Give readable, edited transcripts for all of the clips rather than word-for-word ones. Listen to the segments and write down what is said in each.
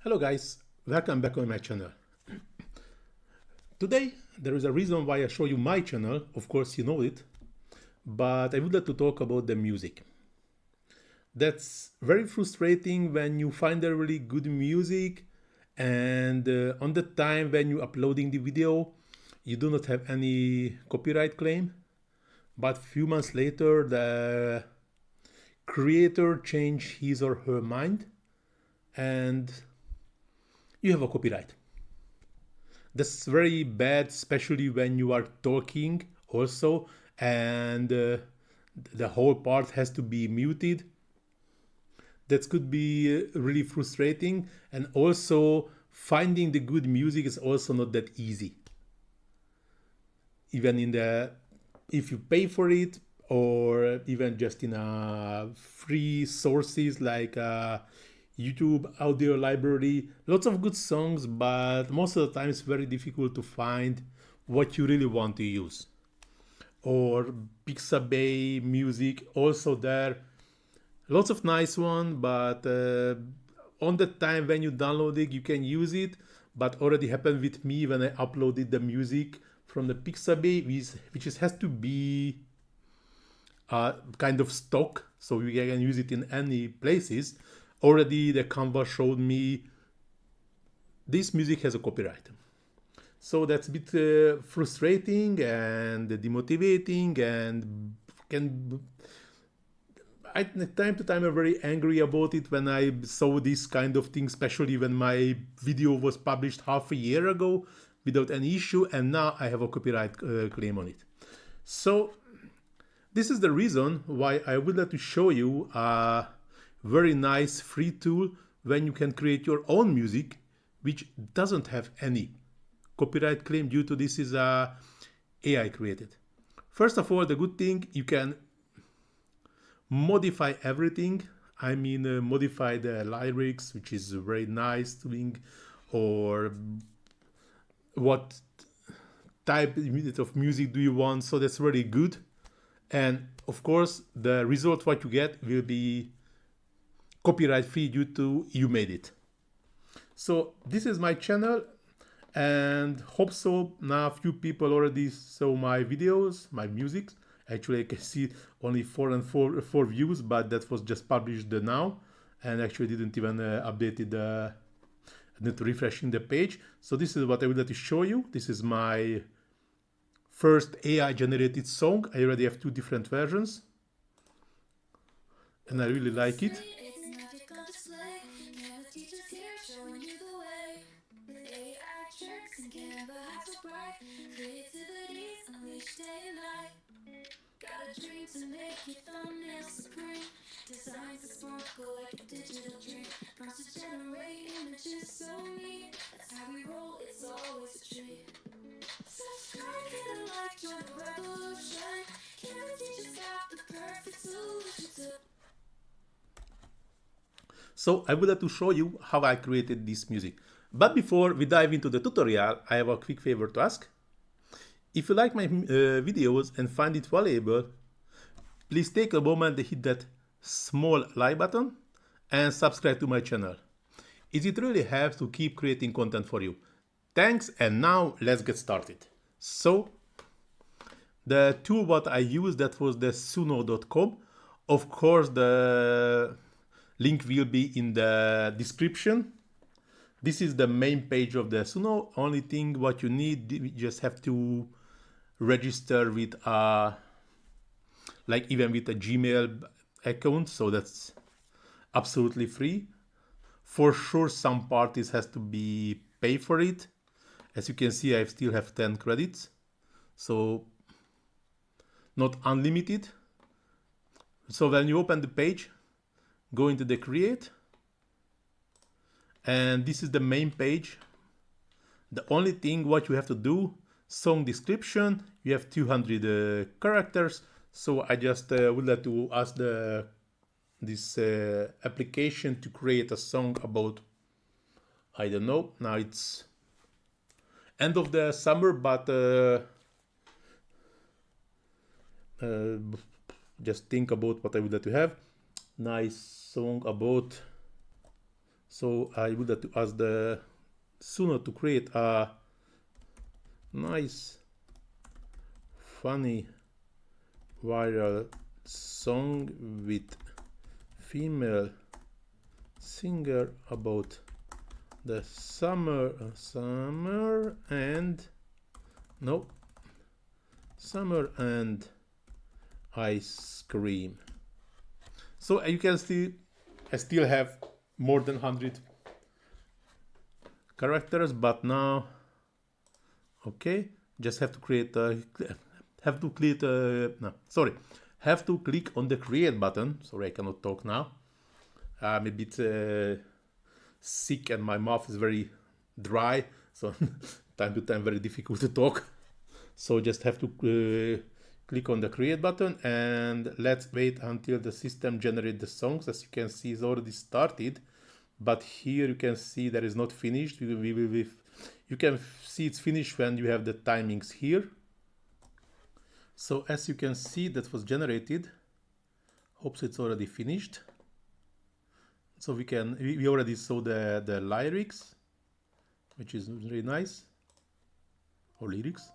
Hello guys, welcome back on my channel. Today there is a reason why I show you my channel, of course you know it, but I would like to talk about the music. That's very frustrating when you find a really good music and on the time when you uploading the video you do not have any copyright claim, but few months later the creator changed his or her mind and you have a copyright. That's very bad, especially when you are talking also, and the whole part has to be muted. That could be really frustrating, and also finding the good music is also not that easy. Even in the if you pay for it, or even just in a free sources like YouTube audio library, lots of good songs, but most of the time it's very difficult to find what you really want to use. Or Pixabay music, also there, lots of nice one, but on the time when you download it, you can use it. But already happened with me when I uploaded the music from the Pixabay, which has to be kind of stock, so you can use it in any places. Already the Canva showed me this music has a copyright. So that's a bit frustrating and demotivating, and can time to time I'm very angry about it when I saw this kind of thing, especially when my video was published half a year ago without any issue, and now I have a copyright claim on it. So this is the reason why I would like to show you a very nice free tool when you can create your own music which doesn't have any copyright claim due to this is AI created. First of all, the good thing, you can modify everything. I mean, modify the lyrics, which is very nice doing, or what type of music do you want. So that's really good. And of course, the result what you get will be copyright free due to you made it. So this is my channel, and hope so now few people already saw my videos, my music. Actually I can see only four views, but that was just published now, and actually didn't even updated the need to refreshing the page. So this is what I would like to show you. This is my first AI generated song. I already have two different versions and I really like it. Got a dream to make your thumbnails supreme. Designs that sparkle like a digital dream. Prompts to generate images so neat. That's how we roll, it's always a treat. Subscribe, hit a like, join the revolution. Canva Teacher's got the perfect solution to. So I would like to show you how I created this music. But before we dive into the tutorial, I have a quick favor to ask. If you like my videos and find it valuable, please take a moment to hit that small like button and subscribe to my channel. It really helps to keep creating content for you. Thanks, and now let's get started. So, the tool what I used, that was the suno.com. Of course, the link will be in the description. This is the main page of the Suno. Only thing what you need, you just have to register with like even with a Gmail account, so that's absolutely free. For sure some parties has to be pay for it. As you can see, I still have 10 credits, so not unlimited. So when you open the page, go into the create, and this is the main page. The only thing what you have to do, song description, you have 200 characters. So I just would like to ask this application to create a song about, I don't know, now it's end of the summer, but just think about what I would like to have. Nice song about So I would have to ask the Suno to create a nice, funny, viral song with female singer about the summer and ice cream. So you can see I still have more than 100 characters, but now okay, just have to create have to click no, sorry, have to click on the create button. Sorry, I cannot talk now. I'm a bit sick and my mouth is very dry, so time to time very difficult to talk. So just have to click on the create button and let's wait until the system generates the songs. As you can see, it's already started, but here you can see that is not finished. You can see it's finished when you have the timings here. So as you can see, that was generated. Hope it's already finished. So we already saw the lyrics, which is really nice, or lyrics.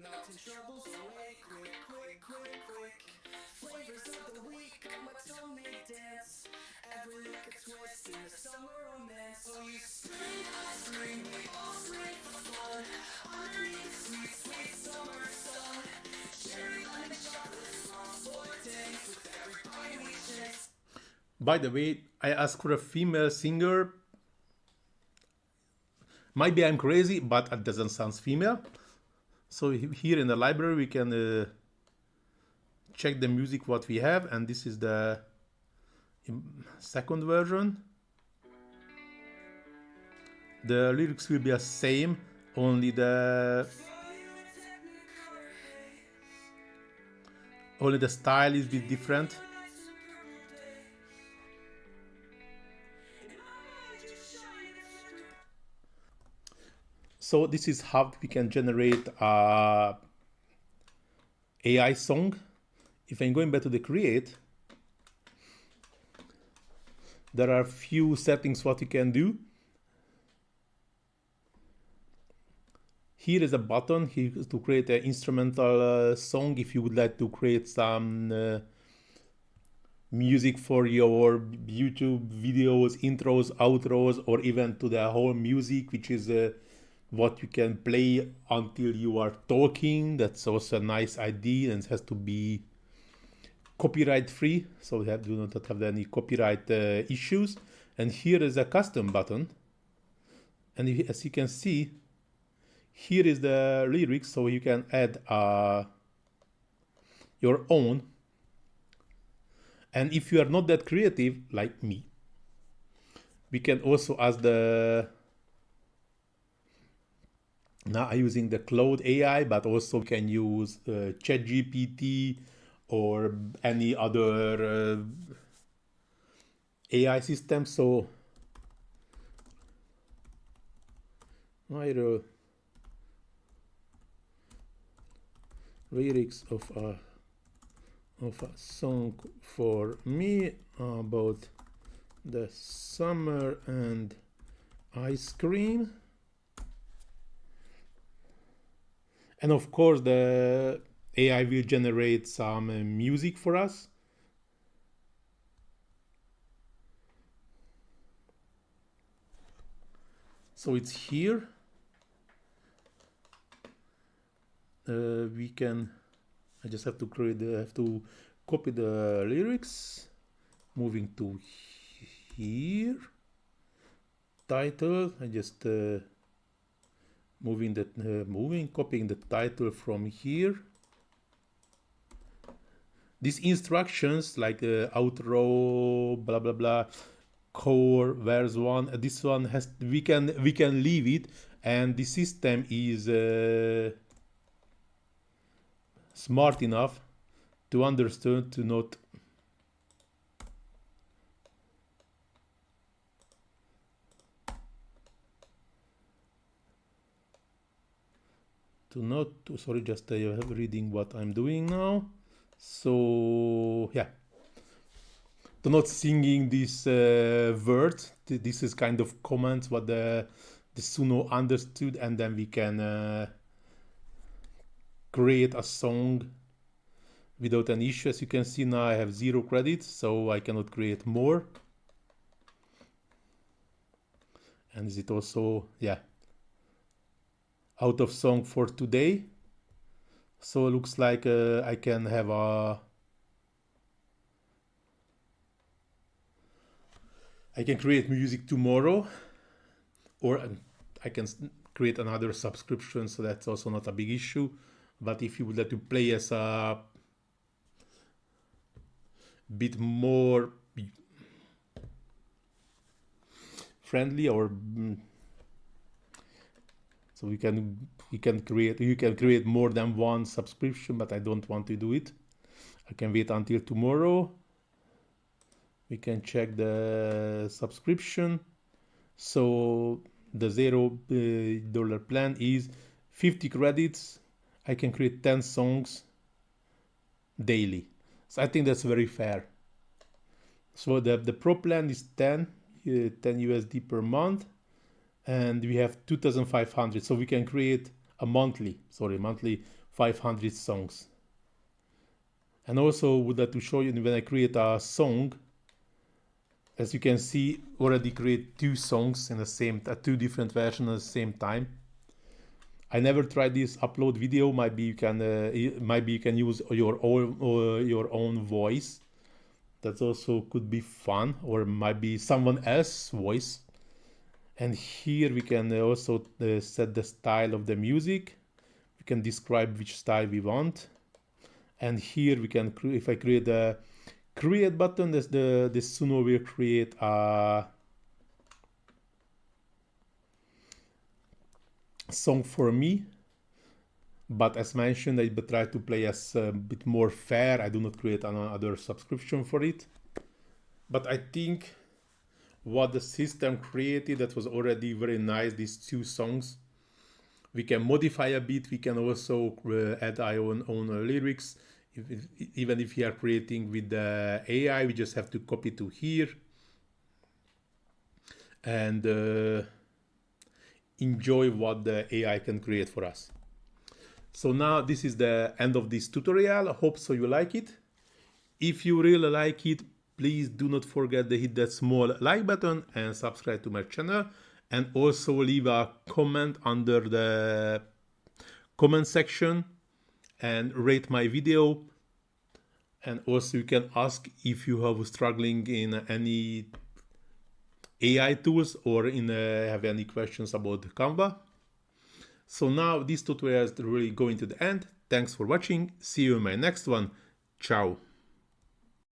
Melting troubles away, quick, quick, quick, quick. Flavors of the week, got my tongue make dance. Every lick a twist in the summer romance. So you spring, I spring, we all spring for fun. Underneath the sweet, sweet summer sun. Cherry, lemon, chocolate, small, spoiled days. With every bite we chase. By the way, I asked for a female singer. Maybe I'm crazy, but it doesn't sound female. So here in the library we can check the music what we have, and this is the second version. The lyrics will be the same, only the style is a bit different. So this is how we can generate a AI song. If I'm going back to the create, there are a few settings what you can do. Here is a button here to create an instrumental song. If you would like to create some music for your YouTube videos, intros, outros, or even to the whole music, which is what you can play until you are talking. That's also a nice idea, and it has to be copyright free, so we do not have any copyright issues. And here is a custom button, and as you can see, here is the lyrics, so you can add your own. And if you are not that creative like me, we can also ask now I'm using the Claude AI, but also we can use ChatGPT or any other AI system. So write lyrics of a song for me about the summer and ice cream. And of course, the AI will generate some music for us. So it's here. I just have to copy the lyrics. Moving to here. Title. I just copying the title from here. These instructions like outro, blah blah blah, core, verse one. This one has we can leave it, and the system is smart enough to understand to not sorry, just reading what I'm doing now. So yeah, to not singing this word. This is kind of comments what the Suno understood, and then we can create a song without an issue. As you can see now, I have 0 credits, so I cannot create more. And is it also, yeah, out of song for today. So it looks like I can have I can create music tomorrow, or I can create another subscription, so that's also not a big issue. But if you would like to play as a bit more friendly, or so you can create more than one subscription, but I don't want to do it. I can wait until tomorrow. We can check the subscription. So the $0 plan is 50 credits. I can create 10 songs daily. So I think that's very fair. So the pro plan is 10 USD per month, and we have 2,500. So we can create a monthly 500 songs. And also would like to show you, when I create a song, as you can see, already create 2 songs in the same, 2 different versions at the same time. I never tried this upload video. Maybe you can use your own voice. That also could be fun, or might be someone else's voice. And here we can also set the style of the music. We can describe which style we want. And here we can, if I create a create button, the Suno will create a song for me. But as mentioned, I try to play as a bit more fair. I do not create another subscription for it. But I think what the system created, that was already very nice, these 2 songs. We can modify a bit. We can also add our own lyrics. Even if we are creating with the AI, we just have to copy to here and enjoy what the AI can create for us. So now this is the end of this tutorial. I hope so you like it. If you really like it, please do not forget to hit that small like button and subscribe to my channel, and also leave a comment under the comment section and rate my video. And also you can ask if you have struggling in any AI tools, or have any questions about Canva. So now this tutorial is really going to the end. Thanks for watching. See you in my next one. Ciao.